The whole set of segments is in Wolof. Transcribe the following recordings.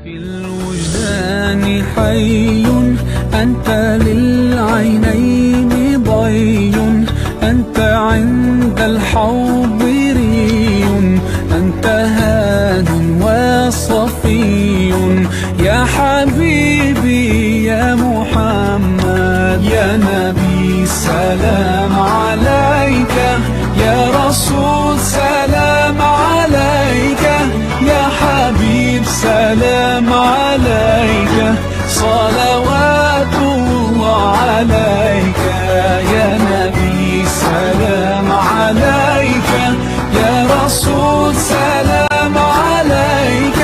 في الوجدان حي أنت للعينين ضي أنت عند الحوض ري أنت هاد وصفي يا حبيبي يا محمد يا نبي سلام عليك يا رسول سلام عليك يا حبيب سلام عليك صلوات الله عليك يا نبي سلام عليك يا رسول سلام عليك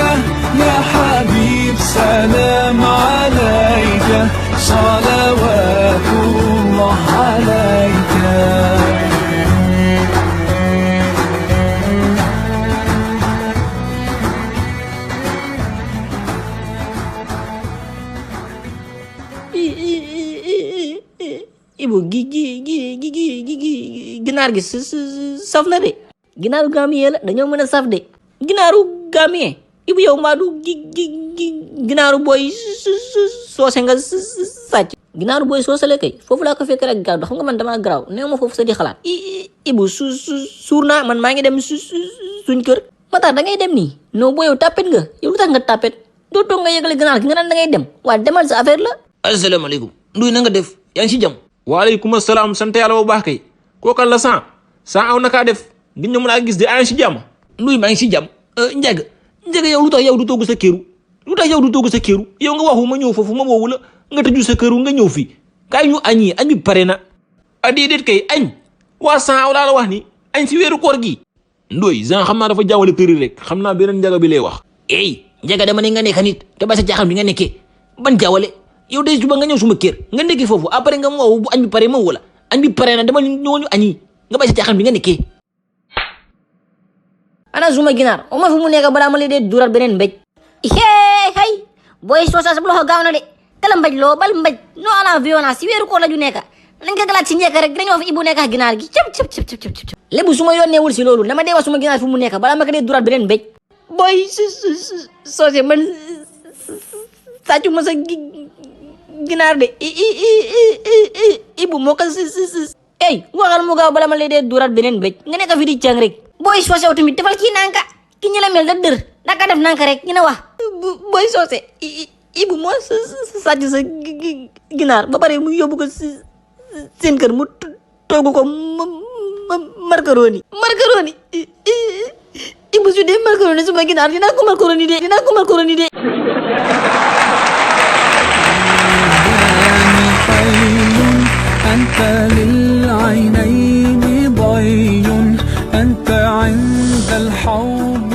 يا حبيب سلام عليك صلوات الله عليك. Ibu ginaar gi saf na de ginaaru Gambien la dañoo mën a saf de ginaaru Gambien Ibu yow mbaa du ginaaru booy soose nga sàcc ginaaru booy soose la kay foofu laa ko fekk rek gaaw xam nga man damaa garaaw néew ma foofu sa di xalaat Ibu suur naa man maa ngi dem suñ kër ma tax da ngay dem nii non boo yow tàppet nga yow lu tax nga tàppet doo toog nga yëgale ginaar gi nga naan da ngay dem waaye demal sa affaire la. asalaamaaleykum Ndoye na nga def yaa ngi si jàmm. waaleykum asalaam sant yàlla bu baax kay kookal la san aw nakaa def gin ño mën a gis de yaa ngi si jàmm Ndoye maa ngi si jàmm njëg yow lu tax yow du togg sa këru yow nga waxu ma ñëw foofu ma woowu la nga tëju sa këru nga ñëw fii kaay ñu añi añ bi pare na a déedéet kay añ waa san aw laa la wax ni añ si weeru koor gi Ndoye Jean xam naa dafa jaawale këri rek xam naa beneen njaga bi lay wax njaga dama ne nga nekk nit te ba sa jaaxam bi nga nekkee ban jaawale yow day suba nga ñëw suma kër nga nekki foofu après nga ma bu añ bi pare ma wala añ bi pare na dama ñëw ñu añi nga bay sa jaaxam bi nga nekkee. ana suma ginaar o ma fu mu nekk balaa ma lay dee dural beneen mbéj hay booy soosa sa loxo gaaw na de kala mbéj loo bal mbéj non à la violence si weeru koor la ju nekk nañ ko galaat si njëkk rek dañoo fi Ibu nekk ak ginaar gi cëp lébu su ma yónneewul si loolu dama dee wax suma ginaar fu mu nekk balaa ma ko dee dural beneen mbéj booy soose man sàccu ma sa ginaar de Ibu moo ko waxal mu gaaw bala ma lay dee dural beneen mbéj nga nekk fi di càng rek booy soose yow tamit defal kii nanka ki ñu la mel da dër naka def nanka rek ñu ne wax booy soose Ibu moo sàcc sa ginaar ba pare mu yóbbu ko seen kër mu togg ko macaroni Ibu su dee macaroni suma ginaar dinaa ko macaroni de أنت للعينين ضي أنت عند الحوض